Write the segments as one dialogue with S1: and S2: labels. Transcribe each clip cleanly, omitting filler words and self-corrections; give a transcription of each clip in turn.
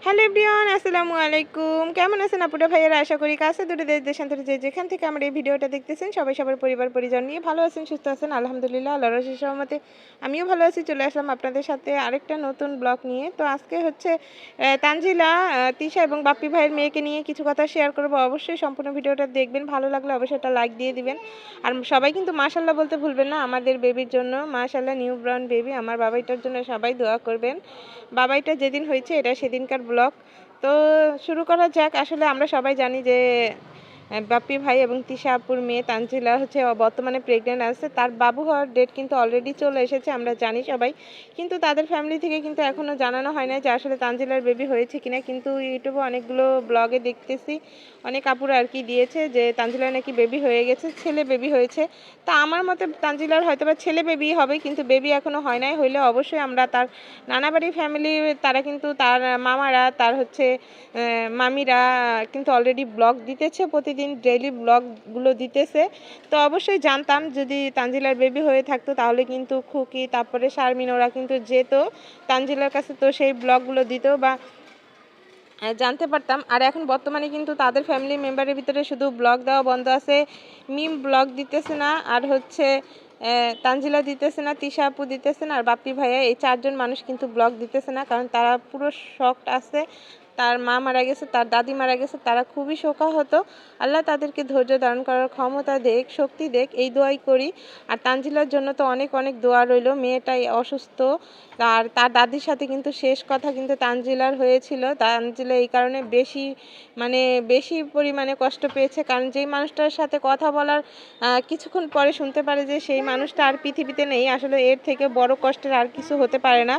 S1: Hello everyone, আসসালামু আলাইকুম। কেমন আছেন আপুরা ভাইয়ারা? আশা করি কাছে দূরে দেশ দেশান্তরে যে যেখান থেকে আমার এই ভিডিওটা দেখতেছেন সবাই সবার পরিবার পরিজন নিয়ে ভালো আছেন, সুস্থ আছেন। আলহামদুলিল্লাহ, আল্লাহর অশেষ রহমতে আমিও ভালো আছি। চলে আসলাম আপনাদের সাথে আরেকটা নতুন ব্লগ নিয়ে। তো আজকে হচ্ছে তানজিলা, তিশা এবং বাপ্পি ভাইয়ের মেয়েকে নিয়ে কিছু কথা শেয়ার করব। অবশ্যই সম্পূর্ণ ভিডিওটা দেখবেন, ভালো লাগলে অবশ্যই একটা লাইক দিয়ে দিবেন। আর সবাই কিন্তু মাশাল্লাহ বলতে ভুলবেন না আমাদের বেবির জন্য। মাশাল্লাহ, নিউ ব্রন বেবি। আমার বাবাইটার জন্য সবাই দোয়া করবেন। বাবাইটা যেদিন হয়েছে এটা সেদিনকার ব্লগ। তো শুরু করা যাক। আসলে আমরা সবাই জানি যে বাপ্পি ভাই এবং তিশা আপুর মেয়ে তানজিলা হচ্ছে বর্তমানে প্রেগনেন্ট আছে। তার বাবু হওয়ার ডেট কিন্তু অলরেডি চলে এসেছে, আমরা জানি সবাই। কিন্তু তাদের ফ্যামিলি থেকে কিন্তু এখনও জানানো হয় না যে আসলে তানজিলার বেবি হয়েছে কিনা। কিন্তু ইউটিউবে অনেকগুলো ব্লগে দেখতেছি, অনেক আপুরা আর কি দিয়েছে যে তানজিলার নাকি বেবি হয়ে গেছে, ছেলে বেবি হয়েছে। তা আমার মতে তানজিলার হয়তো বা ছেলে বেবি হবে, কিন্তু বেবি এখনও হয় নাই। হইলে অবশ্যই আমরা তার নানাবাড়ি ফ্যামিলি, তারা কিন্তু তার মামারা, তার হচ্ছে মামিরা কিন্তু অলরেডি ব্লগ দিতেছে, প্রতিদিন ডেইলি ব্লগগুলো দিতেছে। তো অবশ্যই জানতাম যদি তানজিলার বেবি হয়ে থাকতো তাহলে কিন্তু খুকি তারপরে শারমিন ওরা কিন্তু যেত তানজিলার কাছে, তো সেই ব্লগগুলো দিত বা জানতে পারতাম। আর এখন বর্তমানে কিন্তু তাদের ফ্যামিলি মেম্বারের ভিতরে শুধু ব্লগ দেওয়া বন্ধ আছে। মিম ব্লগ দিতেছে না, আর হচ্ছে তানজিলা দিতেছে না, তিশা আপু দিতেছে না, আর বাপ্পি ভাইয়া, এই চারজন মানুষ কিন্তু ব্লগ দিতেছে না। কারণ তারা পুরো শকড আছে। তার মা মারা গেছে, তার দাদি মারা গেছে, তারা খুবই শোকাহত। আল্লাহ তাদেরকে ধৈর্য ধারণ করার ক্ষমতা দেখ, শক্তি দেখ, এই দোয়াই করি। আর তানজিলার জন্য তো অনেক অনেক দোয়া রইল। মেয়েটাই অসুস্থ, আর তার দাদির সাথে কিন্তু শেষ কথা কিন্তু তানজিলার হয়েছিল। তানজিলা এই কারণে বেশি পরিমাণে কষ্ট পেয়েছে, কারণ যেই মানুষটার সাথে কথা বলার কিছুক্ষণ পরে শুনতে পারে যে সেই মানুষটা আর পৃথিবীতে নেই, আসলে এর থেকে বড় কষ্টের আর কিছু হতে পারে না।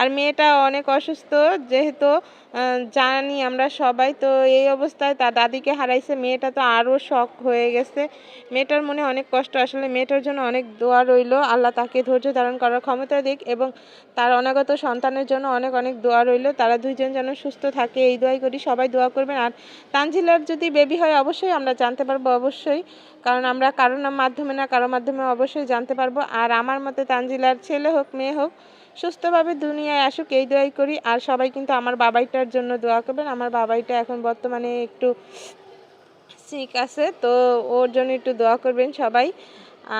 S1: আর মেয়েটা অনেক অসুস্থ, যেহেতু জানি আমরা সবাই। তো এই অবস্থায় তার দাদিকে হারাইছে, মেয়েটা তো আরও শক হয়ে গেছে। মেয়েটার মনে অনেক কষ্ট। আসলে মেয়েটার জন্য অনেক দোয়া রইল, আল্লাহ তাকে ধৈর্য ধারণ করার ক্ষমতা দিক, এবং তার অনাগত সন্তানের জন্য অনেক অনেক দোয়া রইল। তারা দুইজন যেন সুস্থ থাকে, এই দোয়াই করি। সবাই দোয়া করবেন। আর তানজিলার যদি বেবি হয় অবশ্যই আমরা জানতে পারবো, অবশ্যই। কারণ আমরা কারোর মাধ্যমে না কারোর মাধ্যমে অবশ্যই জানতে পারবো। আর আমার মতে তানজিলার ছেলে হোক মেয়ে হোক সুস্থভাবে দুনিয়ায় আসুক, এই দোয়াই করি। আর সবাই কিন্তু আমার বাবাইটার জন্য দোয়া করবেন। আমার বাবাইটা এখন বর্তমানে একটু সিক আছে, তো ওর জন্য একটু দোয়া করবেন সবাই।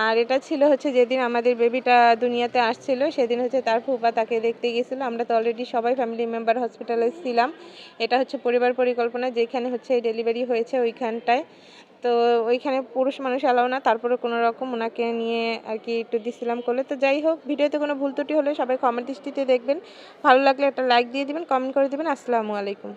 S1: আর এটা ছিল হচ্ছে যেদিন আমাদের বেবিটা দুনিয়াতে আসছিল, সেদিন হচ্ছে তার ফুপা তাকে দেখতে গেছিলো। আমরা তো অলরেডি সবাই ফ্যামিলি মেম্বার হসপিটালে ছিলাম। এটা হচ্ছে পরিবার পরিকল্পনা, যেখানে হচ্ছে ডেলিভারি হয়েছে ওইখানটায়। তো ওইখানে পুরুষ মানুষ এলাও না, তারপরে কোনো রকম ওনাকে নিয়ে আর কি একটু দিছিলাম করলে। তো যাই হোক, ভিডিওতে কোনো ভুল ত্রুটি হলে সবাই ক্ষমার দৃষ্টিতে দেখবেন। ভালো লাগলে একটা লাইক দিয়ে দিবেন, কমেন্ট করে দিবেন। আসসালামু আলাইকুম।